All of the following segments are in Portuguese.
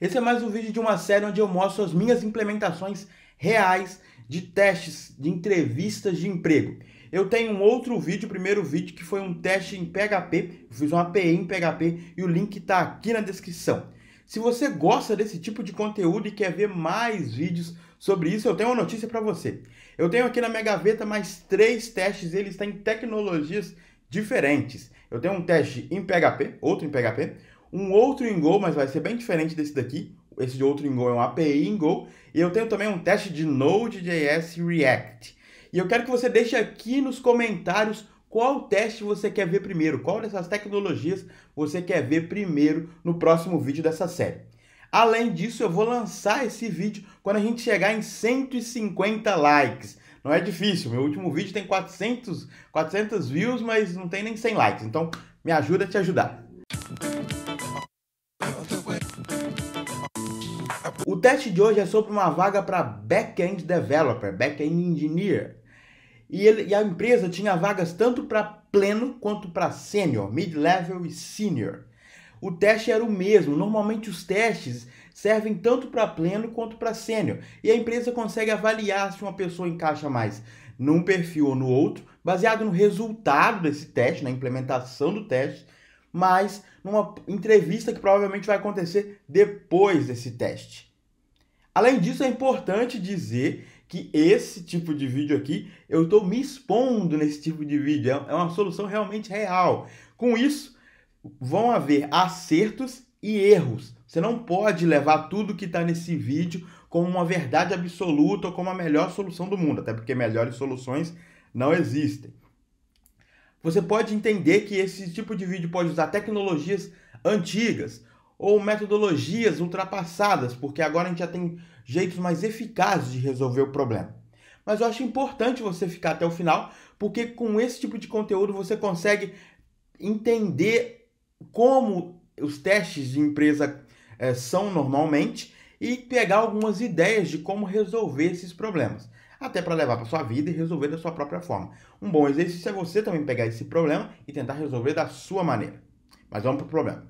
Esse é mais um vídeo de uma série onde eu mostro as minhas implementações reais de testes de entrevistas de emprego. Eu tenho um outro vídeo, o primeiro vídeo, que foi um teste em PHP, eu fiz uma API em PHP e o link está aqui na descrição. Se você gosta desse tipo de conteúdo e quer ver mais vídeos sobre isso, eu tenho uma notícia para você. Eu tenho aqui na minha gaveta mais 3 testes, eles têm tecnologias diferentes. Eu tenho um teste em PHP, outro em PHP, um outro em Go, mas vai ser bem diferente desse daqui. Esse de outro em Go é um API em Go. E eu tenho também um teste de Node.js e React. E eu quero que você deixe aqui nos comentários qual teste você quer ver primeiro, qual dessas tecnologias você quer ver primeiro no próximo vídeo dessa série. Além disso, eu vou lançar esse vídeo quando a gente chegar em 150 likes. Não é difícil, meu último vídeo tem 400 views, mas não tem nem 100 likes. Então, me ajuda a te ajudar. O teste de hoje é sobre uma vaga para Back-end Developer, Back-end Engineer. E a empresa tinha vagas tanto para pleno quanto para sênior, mid-level e senior. O teste era o mesmo. Normalmente os testes servem tanto para pleno quanto para sênior. E a empresa consegue avaliar se uma pessoa encaixa mais num perfil ou no outro, baseado no resultado desse teste, na implementação do teste, mas numa entrevista que provavelmente vai acontecer depois desse teste. Além disso, é importante dizer que esse tipo de vídeo aqui, eu estou me expondo nesse tipo de vídeo, é uma solução realmente real. Com isso, vão haver acertos e erros. Você não pode levar tudo que está nesse vídeo como uma verdade absoluta ou como a melhor solução do mundo, até porque melhores soluções não existem. Você pode entender que esse tipo de vídeo pode usar tecnologias antigas ou metodologias ultrapassadas, porque agora a gente já tem jeitos mais eficazes de resolver o problema. Mas eu acho importante você ficar até o final, porque com esse tipo de conteúdo você consegue entender como os testes de empresa são normalmente e pegar algumas ideias de como resolver esses problemas, até para levar para sua vida e resolver da sua própria forma. Um bom exercício é você também pegar esse problema e tentar resolver da sua maneira. Mas vamos para o problema.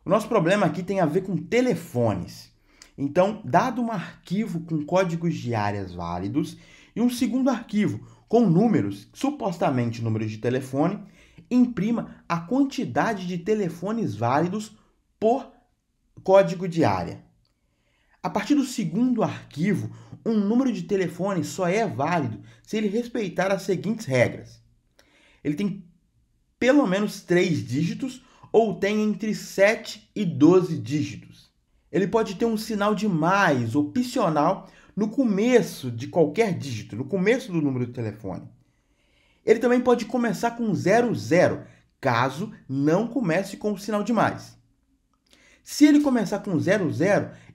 O nosso problema aqui tem a ver com telefones. Então, dado um arquivo com códigos de áreas válidos e um segundo arquivo com números, supostamente números de telefone, imprima a quantidade de telefones válidos por código de área. A partir do segundo arquivo, um número de telefone só é válido se ele respeitar as seguintes regras. Ele tem pelo menos 3 dígitos ou tem entre 7 e 12 dígitos. Ele pode ter um sinal de mais opcional no começo de qualquer dígito, no começo do número de telefone. Ele também pode começar com 00, caso não comece com o sinal de mais. Se ele começar com 00,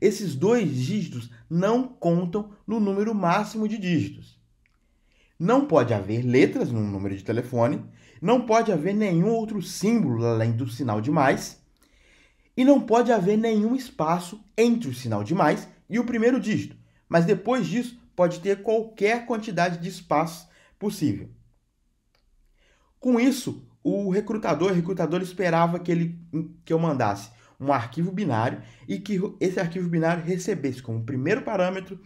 esses 2 dígitos não contam no número máximo de dígitos. Não pode haver letras no número de telefone, não pode haver nenhum outro símbolo além do sinal de mais, e não pode haver nenhum espaço entre o sinal de mais e o primeiro dígito, mas depois disso pode ter qualquer quantidade de espaços possível. Com isso, o recrutador esperava que eu mandasse um arquivo binário e que esse arquivo binário recebesse como primeiro parâmetro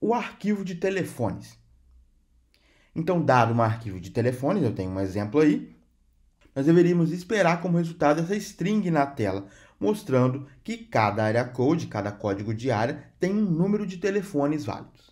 o arquivo de telefones. Então, dado um arquivo de telefones, eu tenho um exemplo aí, nós deveríamos esperar como resultado essa string na tela, mostrando que cada area code, cada código de área, tem um número de telefones válidos.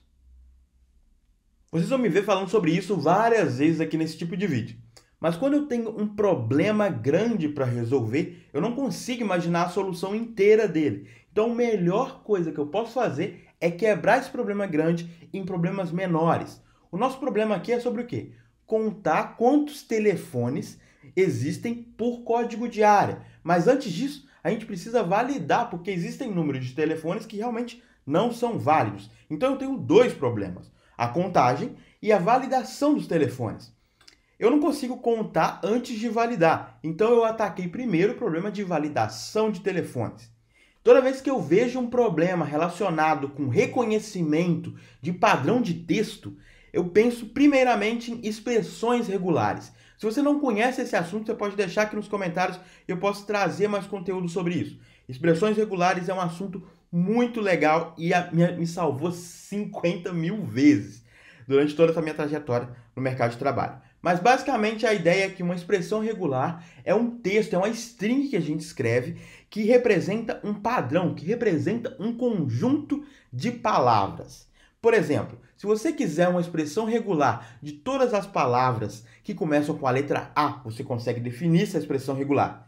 Vocês vão me ver falando sobre isso várias vezes aqui nesse tipo de vídeo. Mas quando eu tenho um problema grande para resolver, eu não consigo imaginar a solução inteira dele. Então, a melhor coisa que eu posso fazer é quebrar esse problema grande em problemas menores. O nosso problema aqui é sobre o quê? Contar quantos telefones existem por código de área. Mas antes disso, a gente precisa validar, porque existem números de telefones que realmente não são válidos. Então eu tenho 2 problemas: a contagem e a validação dos telefones. Eu não consigo contar antes de validar, então eu ataquei primeiro o problema de validação de telefones. Toda vez que eu vejo um problema relacionado com reconhecimento de padrão de texto, eu penso primeiramente em expressões regulares. Se você não conhece esse assunto, você pode deixar aqui nos comentários e eu posso trazer mais conteúdo sobre isso. Expressões regulares é um assunto muito legal e me salvou 50 mil vezes durante toda essa minha trajetória no mercado de trabalho. Mas basicamente a ideia é que uma expressão regular é um texto, é uma string que a gente escreve que representa um padrão, que representa um conjunto de palavras. Por exemplo, se você quiser uma expressão regular de todas as palavras que começam com a letra A, você consegue definir essa expressão regular.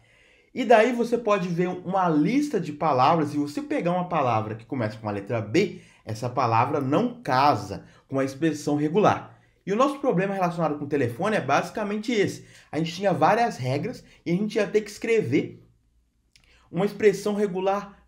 E daí você pode ver uma lista de palavras, e se você pegar uma palavra que começa com a letra B, essa palavra não casa com a expressão regular. E o nosso problema relacionado com o telefone é basicamente esse. A gente tinha várias regras e a gente ia ter que escrever uma expressão regular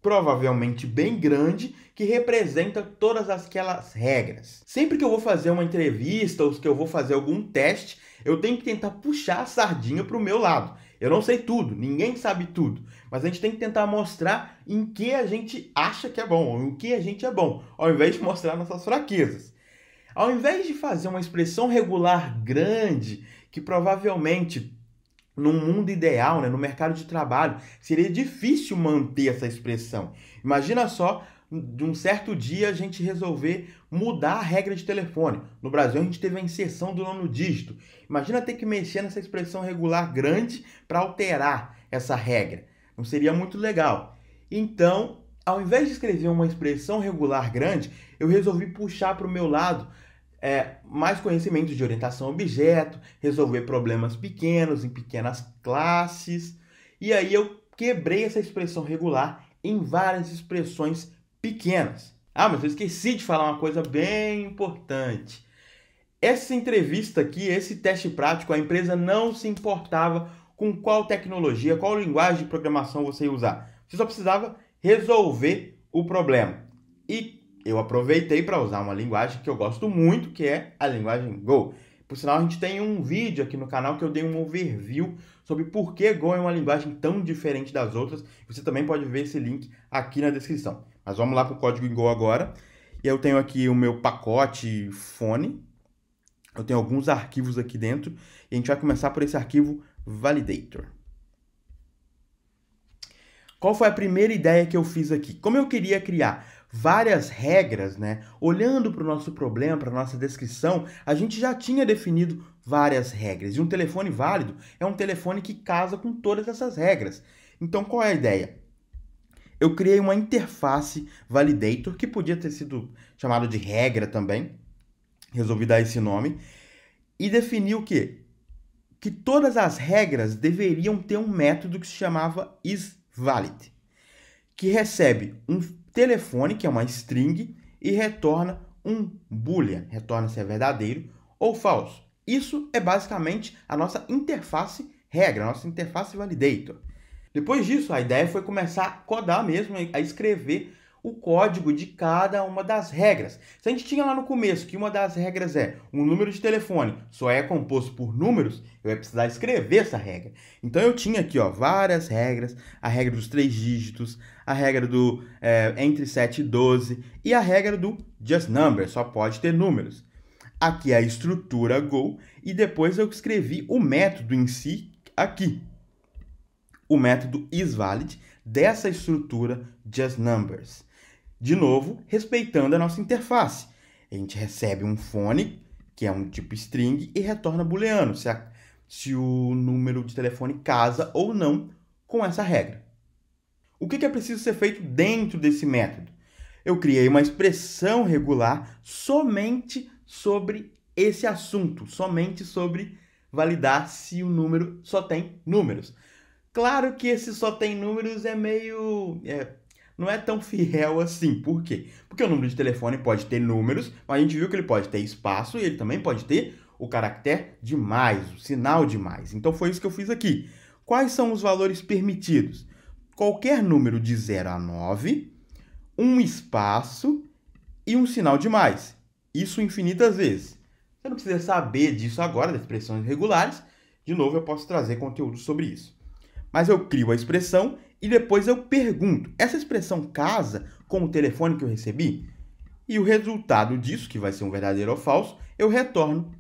provavelmente bem grande que representa todas aquelas regras. Sempre que eu vou fazer uma entrevista ou que eu vou fazer algum teste, eu tenho que tentar puxar a sardinha para o meu lado. Eu não sei tudo, ninguém sabe tudo, mas a gente tem que tentar mostrar em que a gente acha que é bom, ou em que a gente é bom, ao invés de mostrar nossas fraquezas. Ao invés de fazer uma expressão regular grande, que provavelmente num mundo ideal, no mercado de trabalho, seria difícil manter essa expressão. Imagina só, de um certo dia a gente resolver mudar a regra de telefone. No Brasil a gente teve a inserção do 9º dígito. Imagina ter que mexer nessa expressão regular grande para alterar essa regra. Não seria muito legal. Então, ao invés de escrever uma expressão regular grande, eu resolvi puxar para o meu lado mais conhecimentos de orientação a objeto, resolver problemas pequenos em pequenas classes. E aí eu quebrei essa expressão regular em várias expressões pequenas. Ah, mas eu esqueci de falar uma coisa bem importante. Essa entrevista aqui, esse teste prático, a empresa não se importava com qual tecnologia, qual linguagem de programação você ia usar. Você só precisava resolver o problema. E eu aproveitei para usar uma linguagem que eu gosto muito, que é a linguagem Go. Por sinal, a gente tem um vídeo aqui no canal que eu dei um overview sobre por que Go é uma linguagem tão diferente das outras. Você também pode ver esse link aqui na descrição. Mas vamos lá para o código em Go agora. E eu tenho aqui o meu pacote fone. Eu tenho alguns arquivos aqui dentro. E a gente vai começar por esse arquivo validator. Qual foi a primeira ideia que eu fiz aqui? Como eu queria criar várias regras, olhando para o nosso problema, para a nossa descrição, a gente já tinha definido várias regras. E um telefone válido é um telefone que casa com todas essas regras. Então, qual é a ideia? Eu criei uma interface validator, que podia ter sido chamado de regra também. Resolvi dar esse nome. E defini o quê? Que todas as regras deveriam ter um método que se chamava isValid, que recebe um telefone, que é uma string, e retorna um boolean, retorna se é verdadeiro ou falso. Isso é basicamente a nossa interface regra, a nossa interface validator. Depois disso, a ideia foi começar a codar mesmo, a escrever o código de cada uma das regras. Se a gente tinha lá no começo que uma das regras é um número de telefone só é composto por números, eu ia precisar escrever essa regra. Então eu tinha aqui várias regras, a regra dos 3 dígitos, a regra do entre 7 e 12 e a regra do just number, só pode ter números. Aqui é a estrutura Go e depois eu escrevi o método em si aqui. O método isValid dessa estrutura just numbers. De novo, respeitando a nossa interface. A gente recebe um fone, que é um tipo string, e retorna booleano, se o número de telefone casa ou não com essa regra. O que é preciso ser feito dentro desse método? Eu criei uma expressão regular somente sobre esse assunto, somente sobre validar se o número só tem números. Claro que esse só tem números é meio... não é tão fiel assim. Por quê? Porque o número de telefone pode ter números, mas a gente viu que ele pode ter espaço e ele também pode ter o caractere de mais, o sinal de mais. Então foi isso que eu fiz aqui. Quais são os valores permitidos? Qualquer número de 0 a 9, um espaço e um sinal de mais. Isso infinitas vezes. Você não precisa saber disso agora, das expressões regulares. De novo, eu posso trazer conteúdo sobre isso. Mas eu crio a expressão e depois eu pergunto, essa expressão casa com o telefone que eu recebi? E o resultado disso, que vai ser um verdadeiro ou falso, eu retorno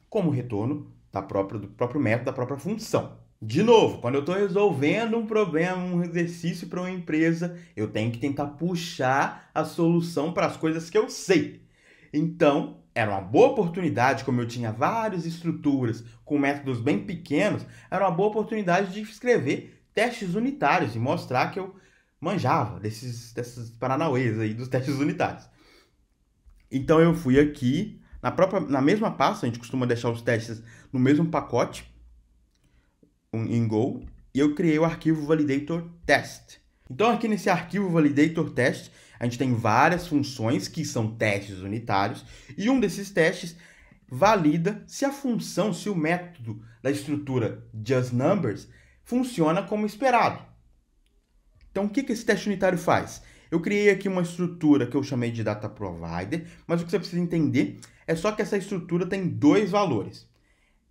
como retorno do próprio método, da própria função. De novo, quando eu estou resolvendo um problema, um exercício para uma empresa, eu tenho que tentar puxar a solução para as coisas que eu sei. Então, era uma boa oportunidade, como eu tinha várias estruturas com métodos bem pequenos, era uma boa oportunidade de escrever testes unitários e mostrar que eu manjava desses paranauês aí dos testes unitários. Então eu fui aqui, na mesma pasta, a gente costuma deixar os testes no mesmo pacote, em Go, e eu criei o arquivo validator test. Então aqui nesse arquivo validator test, a gente tem várias funções que são testes unitários, e um desses testes valida se a função, se o método da estrutura justNumbers funciona como esperado. Então o que esse teste unitário faz? Eu criei aqui uma estrutura que eu chamei de dataProvider, mas o que você precisa entender é só que essa estrutura tem dois valores.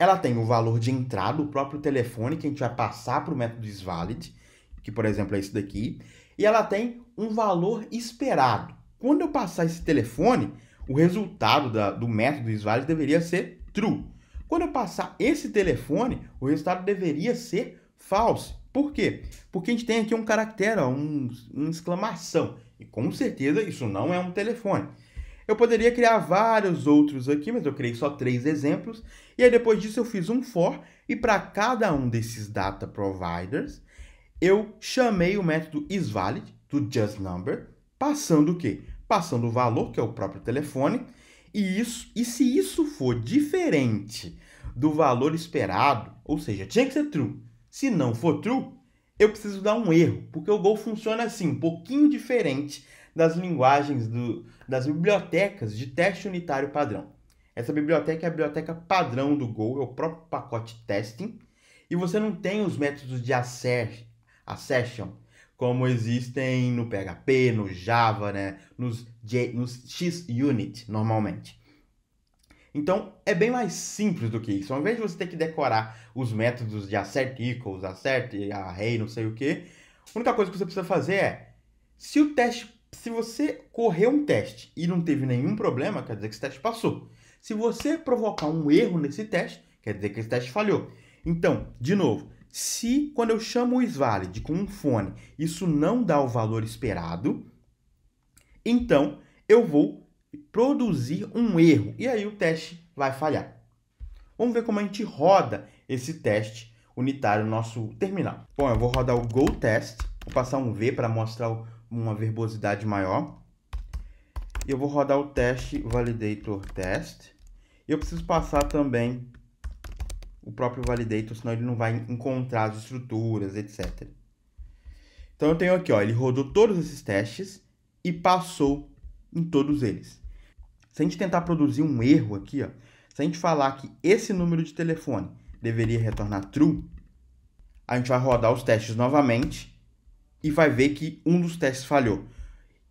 Ela tem o valor de entrada, o próprio telefone, que a gente vai passar para o método isValid, que, por exemplo, é esse daqui. E ela tem um valor esperado. Quando eu passar esse telefone, o resultado do método isValid deveria ser true. Quando eu passar esse telefone, o resultado deveria ser false. Por quê? Porque a gente tem aqui um caractere, uma exclamação. E com certeza isso não é um telefone. Eu poderia criar vários outros aqui, mas eu criei só 3 exemplos. E aí depois disso eu fiz um for, e para cada um desses data providers, eu chamei o método isValid, do justNumber, passando o quê? Passando o valor, que é o próprio telefone, e se isso for diferente do valor esperado, ou seja, tinha que ser true. Se não for true, eu preciso dar um erro, porque o Go funciona assim, um pouquinho diferente das linguagens, das bibliotecas de teste unitário padrão. Essa biblioteca é a biblioteca padrão do Go, é o próprio pacote testing, e você não tem os métodos de accession, como existem no PHP, no Java, né, nos XUnit, normalmente. Então, é bem mais simples do que isso. Ao invés de você ter que decorar os métodos de assert equals, assert array, não sei o que, a única coisa que você precisa fazer é, se você correu um teste e não teve nenhum problema, quer dizer que esse teste passou. Se você provocar um erro nesse teste, quer dizer que esse teste falhou. Então, de novo, se quando eu chamo o isValid com um fone, isso não dá o valor esperado, então eu vou produzir um erro e aí o teste vai falhar. Vamos ver como a gente roda esse teste unitário no nosso terminal. Bom, eu vou rodar o GoTest, vou passar um V para mostrar uma verbosidade maior. E eu vou rodar o teste validator test. E eu preciso passar também o próprio validator, senão ele não vai encontrar as estruturas, etc. Então eu tenho aqui, ó, ele rodou todos esses testes e passou em todos eles. Se a gente tentar produzir um erro aqui, ó, se a gente falar que esse número de telefone deveria retornar true, a gente vai rodar os testes novamente e vai ver que um dos testes falhou.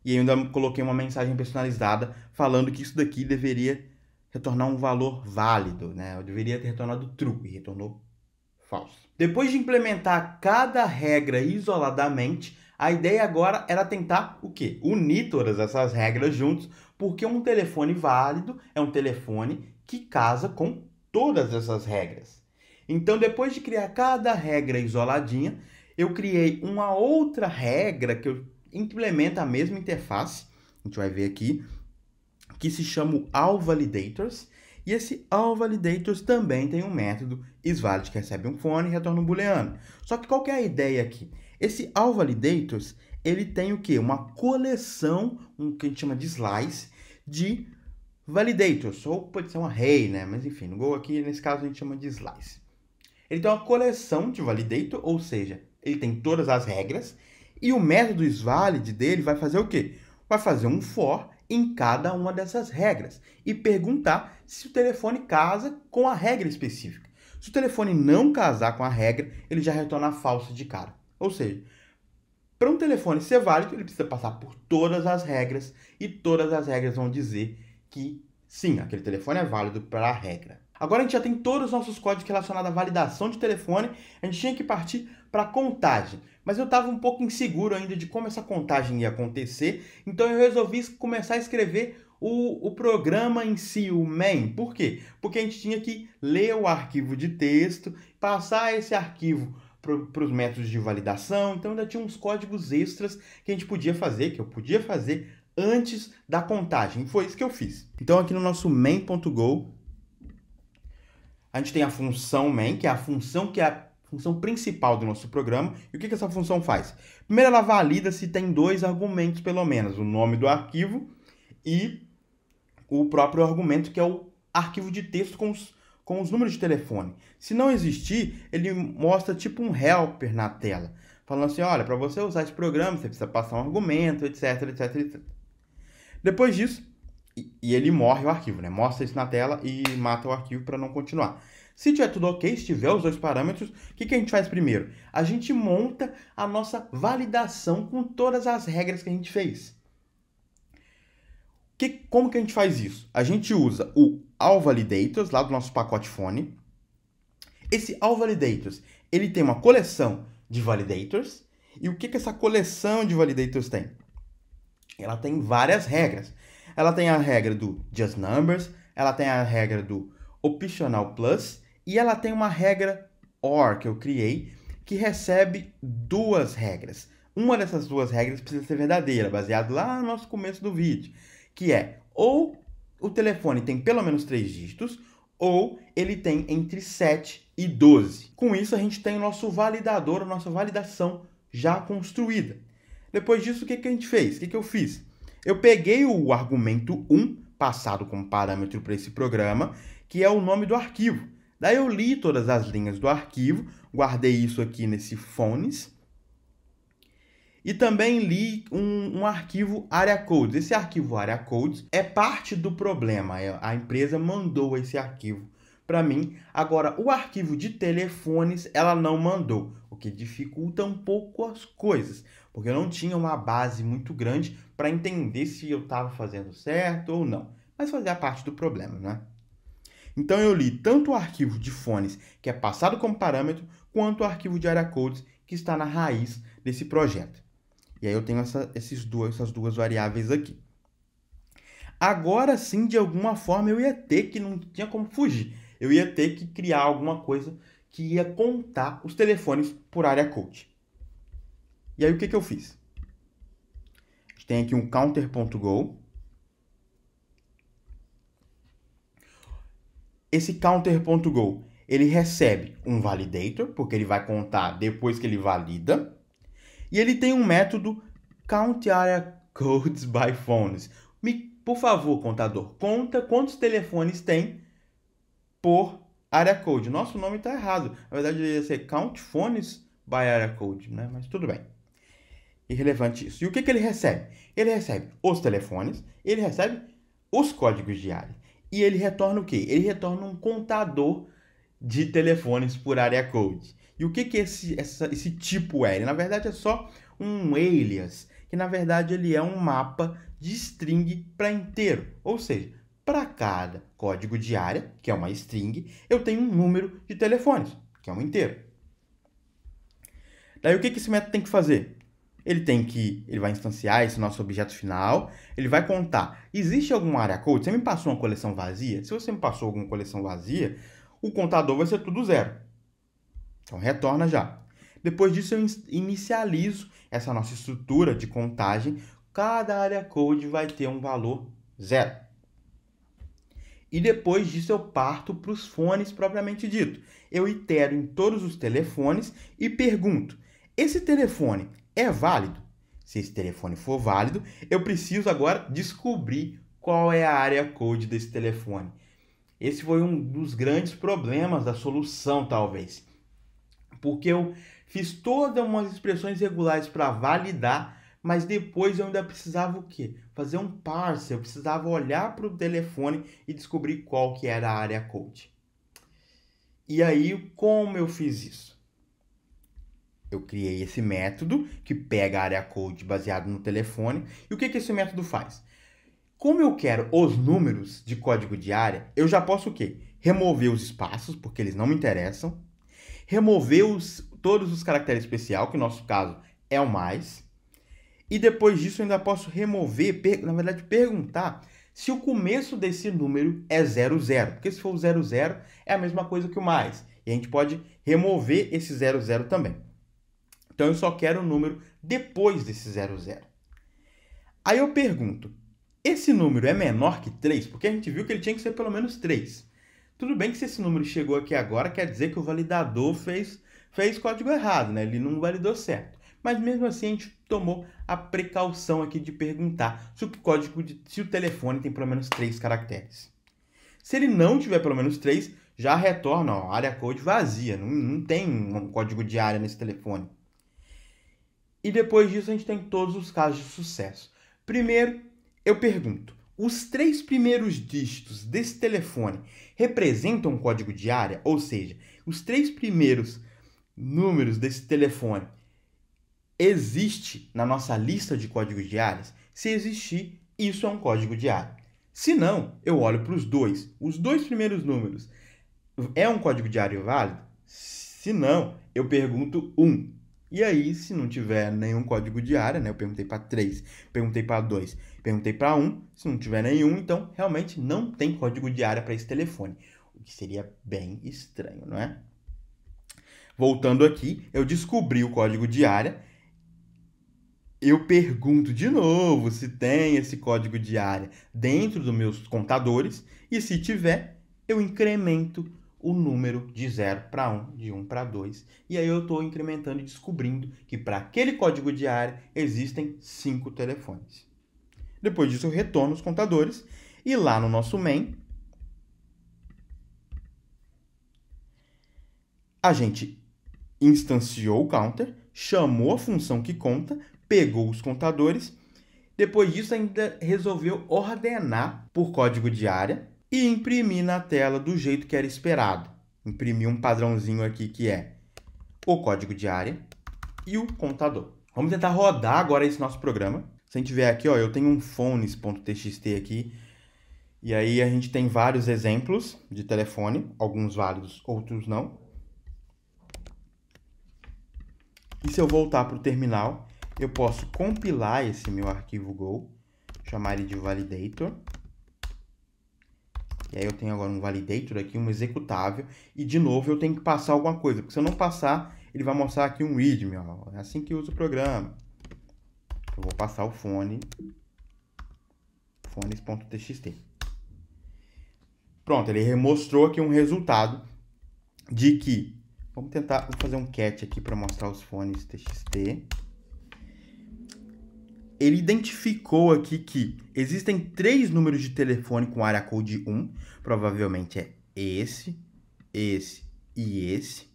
E eu ainda coloquei uma mensagem personalizada falando que isso daqui deveria retornar um valor válido, né? Eu deveria ter retornado true e retornou falso. Depois de implementar cada regra isoladamente, a ideia agora era tentar o quê? Unir todas essas regras juntos, porque um telefone válido é um telefone que casa com todas essas regras. Então, depois de criar cada regra isoladinha, eu criei uma outra regra que eu implementa a mesma interface, a gente vai ver aqui, que se chama o allValidators, e esse allValidators também tem um método isValid que recebe um fone e retorna um booleano. Só que qual que é a ideia aqui? Esse allValidators, ele tem o quê? Uma coleção, que a gente chama de slice, de validators, ou pode ser um array, né? Mas enfim, no Go aqui, nesse caso, a gente chama de slice. Ele tem uma coleção de validator, ou seja, ele tem todas as regras, e o método isValid dele vai fazer o quê? Vai fazer um for em cada uma dessas regras e perguntar se o telefone casa com a regra específica. Se o telefone não casar com a regra, ele já retorna falso de cara. Ou seja, para um telefone ser válido, ele precisa passar por todas as regras e todas as regras vão dizer que sim, aquele telefone é válido para a regra. Agora a gente já tem todos os nossos códigos relacionados à validação de telefone, a gente tinha que partir para a contagem. Mas eu estava um pouco inseguro ainda de como essa contagem ia acontecer, então eu resolvi começar a escrever o programa em si, o main. Por quê? Porque a gente tinha que ler o arquivo de texto, passar esse arquivo para os métodos de validação. Então ainda tinha uns códigos extras que a gente podia fazer, que eu podia fazer antes da contagem. Foi isso que eu fiz. Então aqui no nosso main.go, a gente tem a função main, que é a função principal do nosso programa. E o que essa função faz? Primeiro, ela valida se tem dois argumentos, pelo menos, o nome do arquivo e o próprio argumento, que é o arquivo de texto com os números de telefone. Se não existir, ele mostra tipo um helper na tela, falando assim, olha, para você usar esse programa, você precisa passar um argumento, etc, etc, etc. Depois disso, e ele morre o arquivo, né? Mostra isso na tela e mata o arquivo para não continuar. Se tiver tudo ok, se tiver os dois parâmetros, o que a gente faz primeiro? A gente monta a nossa validação com todas as regras que a gente fez. Como que a gente faz isso? A gente usa o allValidators, lá do nosso pacote Fone. Esse allValidators, ele tem uma coleção de validators. E o que essa coleção de validators tem? Ela tem várias regras. Ela tem a regra do just numbers, ela tem a regra do optional plus, e ela tem uma regra OR que eu criei, que recebe duas regras. Uma dessas duas regras precisa ser verdadeira, baseado lá no nosso começo do vídeo, que é ou o telefone tem pelo menos 3 dígitos, ou ele tem entre 7 e 12. Com isso, a gente tem o nosso validador, a nossa validação já construída. Depois disso, o que a gente fez? O que eu fiz? Eu peguei o argumento 1, passado como parâmetro para esse programa, que é o nome do arquivo. Daí eu li todas as linhas do arquivo, guardei isso aqui nesse phones, e também li um arquivo area codes. Esse arquivo area codes é parte do problema. A empresa mandou esse arquivo para mim. Agora, o arquivo de telefones ela não mandou, o que dificulta um pouco as coisas, porque eu não tinha uma base muito grande para entender se eu estava fazendo certo ou não. Mas fazia parte do problema, né? Então eu li tanto o arquivo de fones, que é passado como parâmetro, quanto o arquivo de area codes, que está na raiz desse projeto. E aí eu tenho essas duas variáveis aqui. Agora sim, de alguma forma, eu ia ter que, não tinha como fugir, eu ia ter que criar alguma coisa que ia contar os telefones por area code. E aí o que eu fiz? A gente tem aqui um counter.go. Esse counter.go, ele recebe um validator, porque ele vai contar depois que ele valida. E ele tem um método countAreaCodesByPhones. Por favor, contador, conta quantos telefones tem por area code. Nosso nome está errado. Na verdade, deveria ser CountPhonesByAreaCode, né? Mas tudo bem. Irrelevante isso. E o que ele recebe? Ele recebe os telefones, ele recebe os códigos de área. E ele retorna o quê? Ele retorna um contador de telefones por area code. E o que esse tipo é? Ele, na verdade, é só um alias, que na verdade ele é um mapa de string para inteiro. Ou seja, para cada código de área, que é uma string, eu tenho um número de telefones, que é um inteiro. Daí o que esse método tem que fazer? Ele vai instanciar esse nosso objeto final, ele vai contar, existe alguma area code? Você me passou uma coleção vazia? Se você me passou alguma coleção vazia, o contador vai ser tudo zero. Então, retorna já. Depois disso, eu inicializo essa nossa estrutura de contagem. Cada area code vai ter um valor zero. E depois disso, eu parto para os fones propriamente dito. Eu itero em todos os telefones e pergunto, esse telefone é válido? Se esse telefone for válido, eu preciso agora descobrir qual é a area code desse telefone. Esse foi um dos grandes problemas da solução, talvez. Porque eu fiz todas umas expressões regulares para validar, mas depois eu ainda precisava o quê? Fazer um parse, eu precisava olhar para o telefone e descobrir qual que era a area code. E aí, como eu fiz isso? Eu criei esse método que pega a area code baseado no telefone. E o que esse método faz? Como eu quero os números de código de área, eu já posso o quê? Remover os espaços, porque eles não me interessam. Remover todos os caracteres especiais, que no nosso caso é o mais. E depois disso eu ainda posso remover, na verdade perguntar se o começo desse número é 00, porque se for o 00 é a mesma coisa que o mais, e a gente pode remover esse 00 também. Então eu só quero o número depois desse 00. Aí eu pergunto, esse número é menor que 3? Porque a gente viu que ele tinha que ser pelo menos 3. Tudo bem que se esse número chegou aqui agora, quer dizer que o validador fez código errado, né? Ele não validou certo. Mas mesmo assim a gente tomou a precaução aqui de perguntar se o telefone tem pelo menos 3 caracteres. Se ele não tiver pelo menos 3, já retorna a área code vazia, não tem um código de área nesse telefone. E depois disso a gente tem todos os casos de sucesso. Primeiro, eu pergunto, os 3 primeiros dígitos desse telefone representam um código de área? Ou seja, os 3 primeiros números desse telefone existe na nossa lista de códigos de áreas? Se existir, isso é um código de área. Se não, eu olho para os 2. Os 2 primeiros números é um código de área válido? Se não, eu pergunto 1. E aí, se não tiver nenhum código de área, né? Eu perguntei para 3, perguntei para 2, perguntei para 1. Se não tiver nenhum, então realmente não tem código de área para esse telefone. O que seria bem estranho, não é? Voltando aqui, eu descobri o código de área. Eu pergunto de novo se tem esse código de área dentro dos meus contadores. E se tiver, eu incremento o número de 0 para 1, de 1 para 2. E aí eu estou incrementando e descobrindo que para aquele código de área existem 5 telefones. Depois disso eu retorno os contadores e lá no nosso main a gente instanciou o counter, chamou a função que conta, pegou os contadores. Depois disso ainda resolveu ordenar por código de área e imprimir na tela do jeito que era esperado. Imprimir um padrãozinho aqui que é o código de área e o contador. Vamos tentar rodar agora esse nosso programa. Se a gente ver aqui, ó, eu tenho um phones.txt aqui. E aí a gente tem vários exemplos de telefone, alguns válidos, outros não. E se eu voltar para o terminal, eu posso compilar esse meu arquivo Go, chamar ele de validator. E aí eu tenho agora um validator aqui, um executável, e de novo eu tenho que passar alguma coisa, porque se eu não passar, ele vai mostrar aqui um readme, ó. É assim que usa o programa. Eu vou passar o phones.txt. Pronto, ele mostrou aqui um resultado de que, vou fazer um cat aqui para mostrar os phones.txt. Ele identificou aqui que existem 3 números de telefone com área code 1. Provavelmente é esse e esse.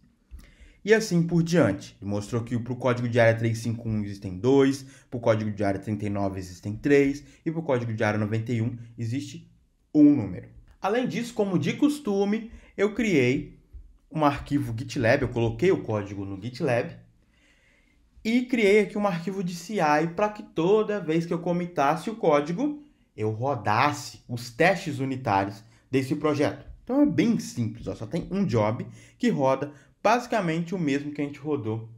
E assim por diante. Ele mostrou que para o código de área 351 existem 2, para o código de área 39 existem 3 e para o código de área 91 existe um número. Além disso, como de costume, eu criei um arquivo GitLab, eu coloquei o código no GitLab, e criei aqui um arquivo de CI para que toda vez que eu comitasse o código, eu rodasse os testes unitários desse projeto. Então é bem simples, ó, só tem um job que roda basicamente o mesmo que a gente rodou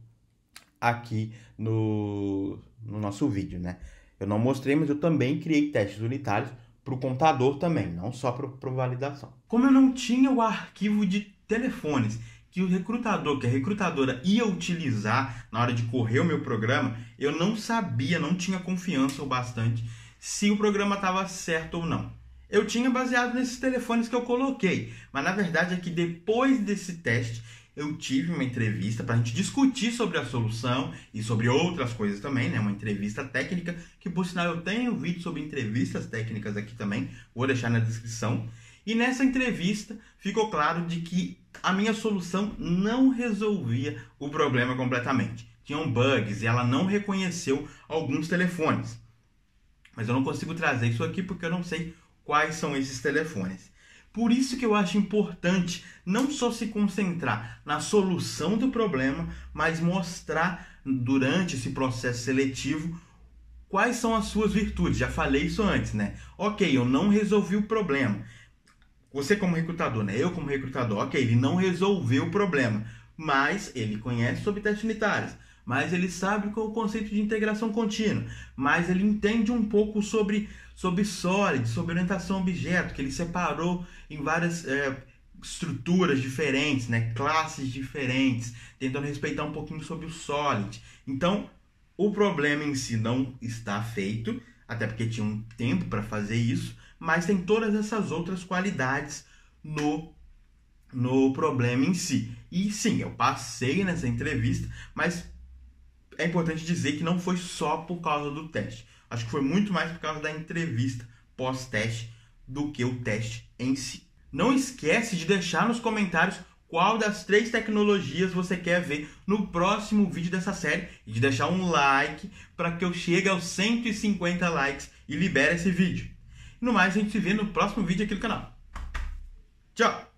aqui no nosso vídeo, né? Eu não mostrei, mas eu também criei testes unitários para o contador também, não só para validação. Como eu não tinha o arquivo de telefones que o recrutador, que a recrutadora ia utilizar na hora de correr o meu programa, eu não sabia, não tinha confiança o bastante se o programa estava certo ou não. Eu tinha baseado nesses telefones que eu coloquei, mas na verdade é que depois desse teste eu tive uma entrevista para a gente discutir sobre a solução e sobre outras coisas também, né? Uma entrevista técnica, que por sinal eu tenho um vídeo sobre entrevistas técnicas aqui também, vou deixar na descrição. E nessa entrevista ficou claro de que a minha solução não resolvia o problema completamente. Tinham bugs e ela não reconheceu alguns telefones. Mas eu não consigo trazer isso aqui porque eu não sei quais são esses telefones. Por isso que eu acho importante não só se concentrar na solução do problema, mas mostrar durante esse processo seletivo quais são as suas virtudes. Já falei isso antes, né? Ok, eu não resolvi o problema. Você como recrutador, né? Eu como recrutador, ok, ele não resolveu o problema, mas ele conhece sobre testes unitários. mas ele sabe qual é o conceito de integração contínua, mas ele entende um pouco sobre Solid, sobre orientação a objeto, que ele separou em várias estruturas diferentes, né, classes diferentes, tentando respeitar um pouquinho sobre o Solid. Então, o problema em si não está feito, até porque tinha um tempo para fazer isso, mas tem todas essas outras qualidades no problema em si. E sim, eu passei nessa entrevista, mas é importante dizer que não foi só por causa do teste. Acho que foi muito mais por causa da entrevista pós-teste do que o teste em si. Não esquece de deixar nos comentários qual das 3 tecnologias você quer ver no próximo vídeo dessa série e de deixar um like para que eu chegue aos 150 likes e libere esse vídeo. E no mais, a gente se vê no próximo vídeo aqui do canal. Tchau!